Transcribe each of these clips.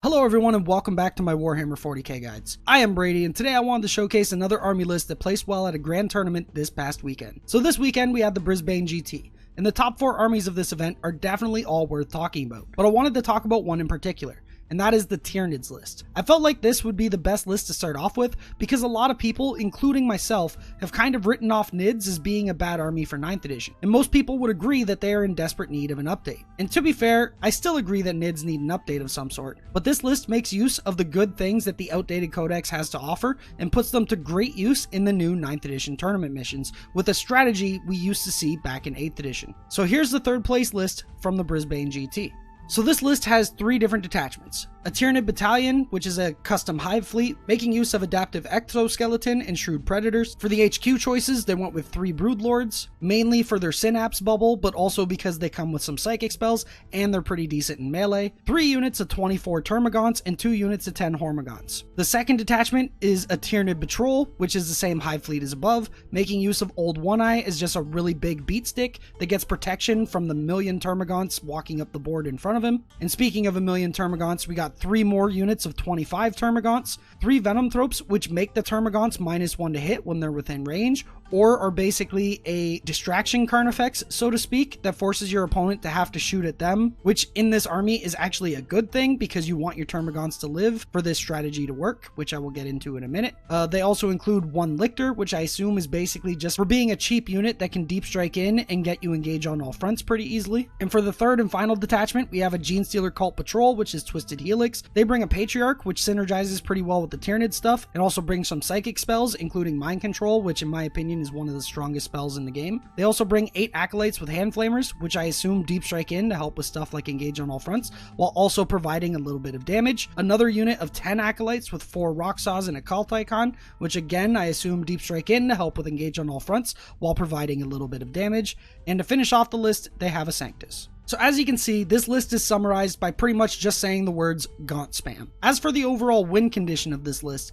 Hello everyone and welcome back to my Warhammer 40k guides. I am Brady and today I wanted to showcase another army list that placed well at a grand tournament this past weekend. So this weekend we had the Brisbane GT, and the top 4 armies of this event are definitely all worth talking about, but I wanted to talk about one in particular, and that is the Tyranids list. I felt like this would be the best list to start off with because a lot of people, including myself, have kind of written off Nids as being a bad army for 9th edition, and most people would agree that they are in desperate need of an update. And to be fair, I still agree that Nids need an update of some sort, but this list makes use of the good things that the outdated codex has to offer and puts them to great use in the new 9th edition tournament missions with a strategy we used to see back in 8th edition. So here's the 3rd place list from the Brisbane GT. So this list has 3 different detachments. A Tyranid battalion, which is a custom hive fleet, making use of adaptive exoskeleton and shrewd predators. For the HQ choices, they went with 3 broodlords, mainly for their synapse bubble, but also because they come with some psychic spells and they're pretty decent in melee. 3 units of 24 termagants and 2 units of 10 hormagaunts. The second detachment is a Tyranid patrol, which is the same hive fleet as above, making use of Old One Eye as just a really big beat stick that gets protection from the million termagants walking up the board in front of him. And speaking of a million termagants, we got 3 more units of 25 termagants, 3 venom thropes, which make the termagants -1 to hit when they're within range, or are basically a distraction carnifex, so to speak, that forces your opponent to have to shoot at them, which in this army is actually a good thing because you want your termagants to live for this strategy to work, which I will get into in a minute. They also include 1 lictor, which I assume is basically just for being a cheap unit that can deep strike in and get you engaged on all fronts pretty easily. And for the 3rd and final detachment, we have a Genestealer Cult Patrol, which is Twisted Helix. They bring a Patriarch, which synergizes pretty well with the Tyranid stuff, and also brings some psychic spells, including Mind Control, which in my opinion is one of the strongest spells in the game. They also bring 8 Acolytes with Hand Flamers, which I assume deep strike in to help with stuff like engage on all fronts, while also providing a little bit of damage. Another unit of 10 Acolytes with 4 Rock Saws and a Cult Icon, which again I assume deep strike in to help with engage on all fronts, while providing a little bit of damage. And to finish off the list, they have a Sanctus. So as you can see, this list is summarized by pretty much just saying the words Gaunt spam. As for the overall win condition of this list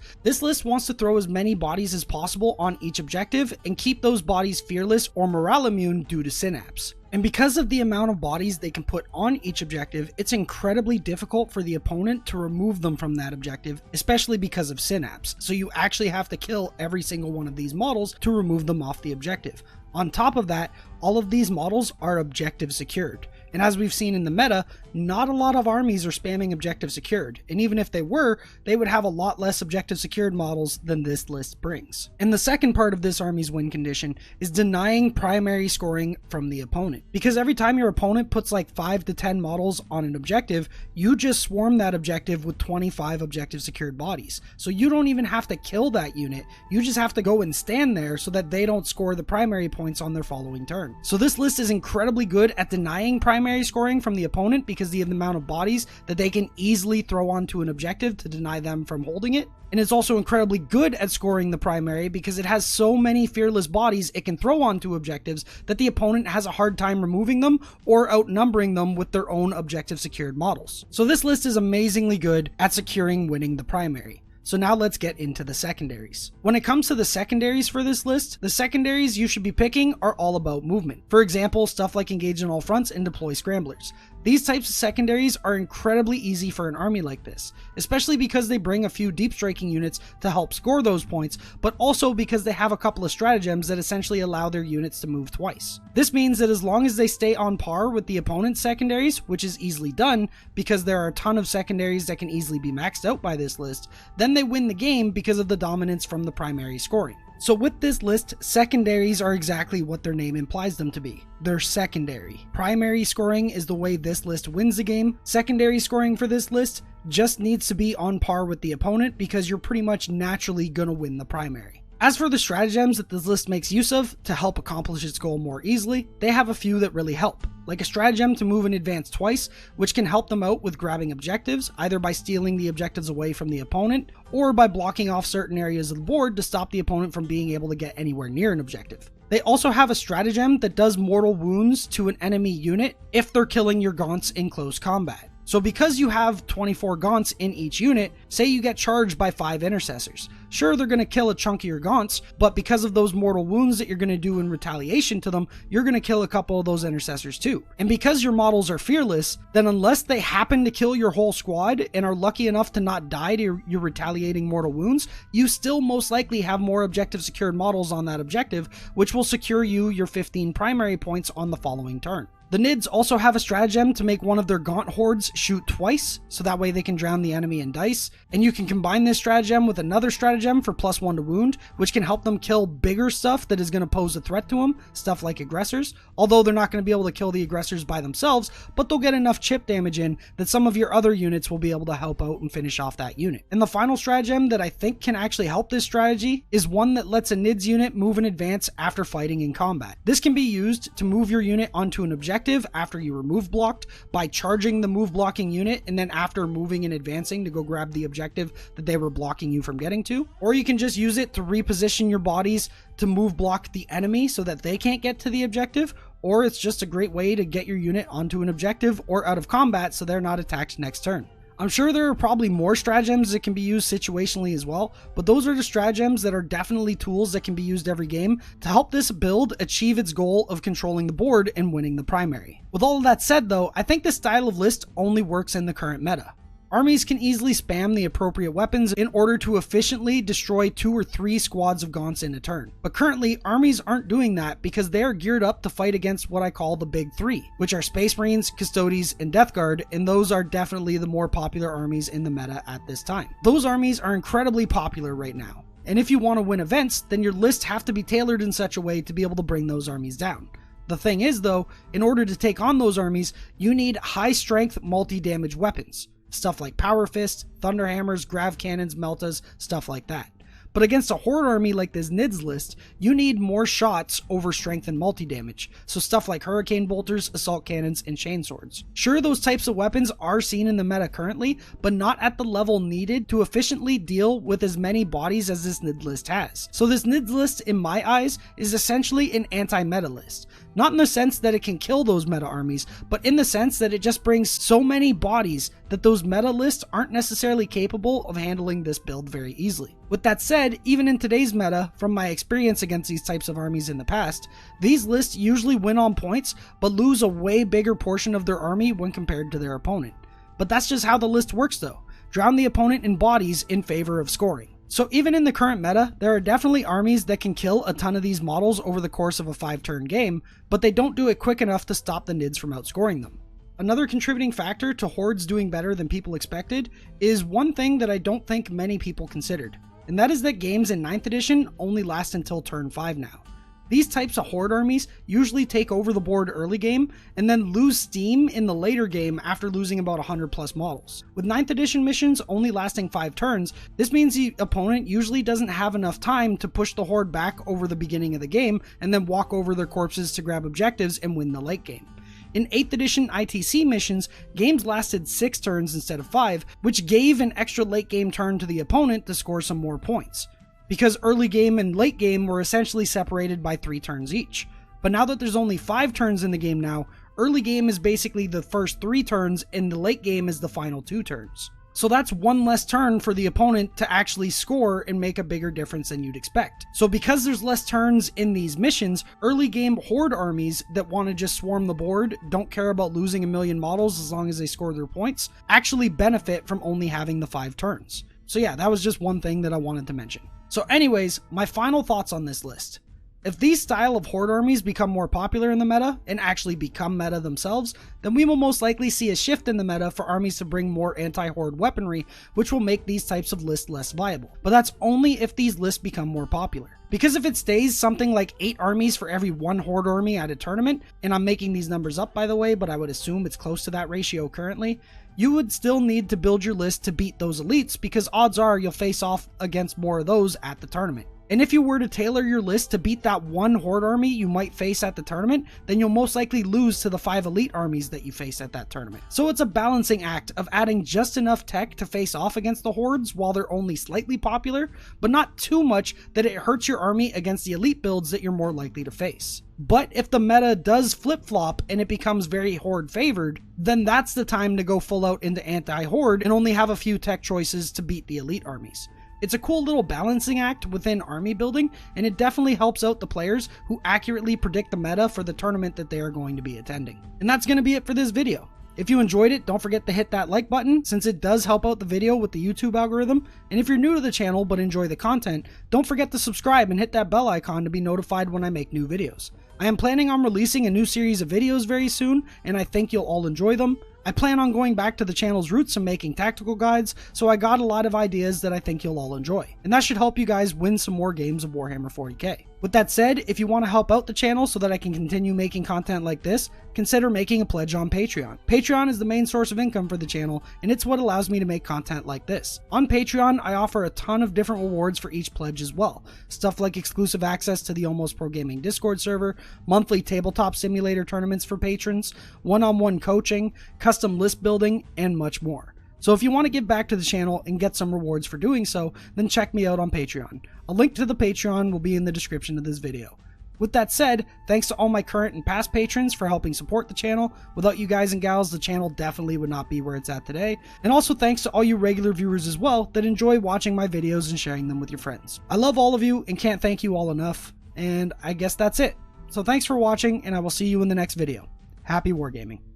wants to throw as many bodies as possible on each objective and keep those bodies fearless or morale immune due to synapse. And because of the amount of bodies they can put on each objective, it's incredibly difficult for the opponent to remove them from that objective, especially because of synapse. So you actually have to kill every single one of these models to remove them off the objective. On top of that, all of these models are objective secured. And as we've seen in the meta, not a lot of armies are spamming objective secured, and even if they were, they would have a lot less objective secured models than this list brings. And the second part of this army's win condition is denying primary scoring from the opponent. Because every time your opponent puts like 5 to 10 models on an objective, you just swarm that objective with 25 objective secured bodies. So you don't even have to kill that unit, you just have to go and stand there so that they don't score the primary points on their following turn. So this list is incredibly good at denying primary scoring from the opponent because of the amount of bodies that they can easily throw onto an objective to deny them from holding it. And it's also incredibly good at scoring the primary because it has so many fearless bodies it can throw onto objectives that the opponent has a hard time removing them or outnumbering them with their own objective secured models. So this list is amazingly good at securing winning the primary. So now let's get into the secondaries. When it comes to the secondaries for this list, the secondaries you should be picking are all about movement. For example, stuff like engage on all fronts and deploy scramblers. These types of secondaries are incredibly easy for an army like this, especially because they bring a few deep striking units to help score those points, but also because they have a couple of stratagems that essentially allow their units to move twice. This means that as long as they stay on par with the opponent's secondaries, which is easily done because there are a ton of secondaries that can easily be maxed out by this list, then they win the game because of the dominance from the primary scoring. So with this list, secondaries are exactly what their name implies them to be. They're secondary. Primary scoring is the way this list wins the game. Secondary scoring for this list just needs to be on par with the opponent because you're pretty much naturally gonna win the primary. As for the stratagems that this list makes use of to help accomplish its goal more easily, they have a few that really help. Like a stratagem to move in advance twice, which can help them out with grabbing objectives, either by stealing the objectives away from the opponent, or by blocking off certain areas of the board to stop the opponent from being able to get anywhere near an objective. They also have a stratagem that does mortal wounds to an enemy unit if they're killing your Gaunts in close combat. So because you have 24 Gaunts in each unit, say you get charged by 5 intercessors. Sure, they're going to kill a chunk of your gaunts, but because of those mortal wounds that you're going to do in retaliation to them, you're going to kill a couple of those intercessors too. And because your models are fearless, then unless they happen to kill your whole squad and are lucky enough to not die to your retaliating mortal wounds, you still most likely have more objective secured models on that objective, which will secure you your 15 primary points on the following turn. The Nids also have a stratagem to make one of their Gaunt hordes shoot twice, so that way they can drown the enemy in dice, and you can combine this stratagem with another stratagem for +1 to wound, which can help them kill bigger stuff that is going to pose a threat to them, stuff like aggressors, although they're not going to be able to kill the aggressors by themselves, but they'll get enough chip damage in that some of your other units will be able to help out and finish off that unit. And the final stratagem that I think can actually help this strategy is one that lets a Nids unit move in advance after fighting in combat. This can be used to move your unit onto an objective after you were move blocked by charging the move blocking unit and then after moving and advancing to go grab the objective that they were blocking you from getting to. Or you can just use it to reposition your bodies to move block the enemy so that they can't get to the objective, or it's just a great way to get your unit onto an objective or out of combat so they're not attacked next turn. I'm sure there are probably more stratagems that can be used situationally as well, but those are the stratagems that are definitely tools that can be used every game to help this build achieve its goal of controlling the board and winning the primary. With all of that said though, I think this style of list only works in the current meta. Armies can easily spam the appropriate weapons in order to efficiently destroy 2 or 3 squads of Gaunts in a turn. But currently, armies aren't doing that because they are geared up to fight against what I call the Big Three, which are Space Marines, Custodes, and Death Guard, and those are definitely the more popular armies in the meta at this time. Those armies are incredibly popular right now. And if you want to win events, then your lists have to be tailored in such a way to be able to bring those armies down. The thing is though, in order to take on those armies, you need high strength multi-damage weapons. Stuff like Power Fists, Thunder Hammers, Grav Cannons, Meltas, stuff like that. But against a horde army like this Nids list, you need more shots over strength and multi-damage, so stuff like Hurricane Bolters, Assault Cannons, and Chainswords. Sure, those types of weapons are seen in the meta currently, but not at the level needed to efficiently deal with as many bodies as this Nids list has. So this Nids list, in my eyes, is essentially an anti-meta list. Not in the sense that it can kill those meta armies, but in the sense that it just brings so many bodies that those meta lists aren't necessarily capable of handling this build very easily. With that said, even in today's meta, from my experience against these types of armies in the past, these lists usually win on points, but lose a way bigger portion of their army when compared to their opponent. But that's just how the list works though. Drown the opponent in bodies in favor of scoring. So even in the current meta, there are definitely armies that can kill a ton of these models over the course of a 5-turn game, but they don't do it quick enough to stop the Nids from outscoring them. Another contributing factor to hordes doing better than people expected is one thing that I don't think many people considered, and that is that games in 9th edition only last until turn 5 now. These types of horde armies usually take over the board early game and then lose steam in the later game after losing about 100 plus models. With 9th edition missions only lasting 5 turns, this means the opponent usually doesn't have enough time to push the horde back over the beginning of the game and then walk over their corpses to grab objectives and win the late game. In 8th edition ITC missions, games lasted 6 turns instead of 5, which gave an extra late game turn to the opponent to score some more points, because early game and late game were essentially separated by 3 turns each. But now that there's only 5 turns in the game now, early game is basically the first 3 turns and the late game is the final 2 turns. So that's 1 less turn for the opponent to actually score and make a bigger difference than you'd expect. So because there's less turns in these missions, early game horde armies that want to just swarm the board, don't care about losing a million models as long as they score their points, actually benefit from only having the 5 turns. So yeah, that was just one thing that I wanted to mention. So anyways, my final thoughts on this list. If these style of horde armies become more popular in the meta and actually become meta themselves, then we will most likely see a shift in the meta for armies to bring more anti-horde weaponry, which will make these types of lists less viable. But that's only if these lists become more popular. Because if it stays something like 8 armies for every 1 horde army at a tournament, and I'm making these numbers up by the way, but I would assume it's close to that ratio currently, you would still need to build your list to beat those elites because odds are you'll face off against more of those at the tournament. And if you were to tailor your list to beat that 1 horde army you might face at the tournament, then you'll most likely lose to the 5 elite armies that you face at that tournament. So it's a balancing act of adding just enough tech to face off against the hordes while they're only slightly popular, but not too much that it hurts your army against the elite builds that you're more likely to face. But if the meta does flip-flop and it becomes very horde favored, then that's the time to go full out into anti-horde and only have a few tech choices to beat the elite armies. It's a cool little balancing act within army building, and it definitely helps out the players who accurately predict the meta for the tournament that they are going to be attending. And that's going to be it for this video. If you enjoyed it, don't forget to hit that like button since it does help out the video with the YouTube algorithm. And if you're new to the channel but enjoy the content, don't forget to subscribe and hit that bell icon to be notified when I make new videos. I am planning on releasing a new series of videos very soon, and I think you'll all enjoy them. I plan on going back to the channel's roots and making tactical guides, so I got a lot of ideas that I think you'll all enjoy. And that should help you guys win some more games of Warhammer 40k. With that said, if you want to help out the channel so that I can continue making content like this, consider making a pledge on Patreon. Patreon is the main source of income for the channel, and it's what allows me to make content like this. On Patreon, I offer a ton of different rewards for each pledge as well. Stuff like exclusive access to the Almost Pro Gaming Discord server, monthly tabletop simulator tournaments for patrons, one-on-one coaching, custom list building, and much more. So if you want to give back to the channel and get some rewards for doing so, then check me out on Patreon. A link to the Patreon will be in the description of this video. With that said, thanks to all my current and past patrons for helping support the channel. Without you guys and gals, the channel definitely would not be where it's at today. And also thanks to all you regular viewers as well that enjoy watching my videos and sharing them with your friends. I love all of you and can't thank you all enough. And I guess that's it. So thanks for watching, and I will see you in the next video. Happy wargaming.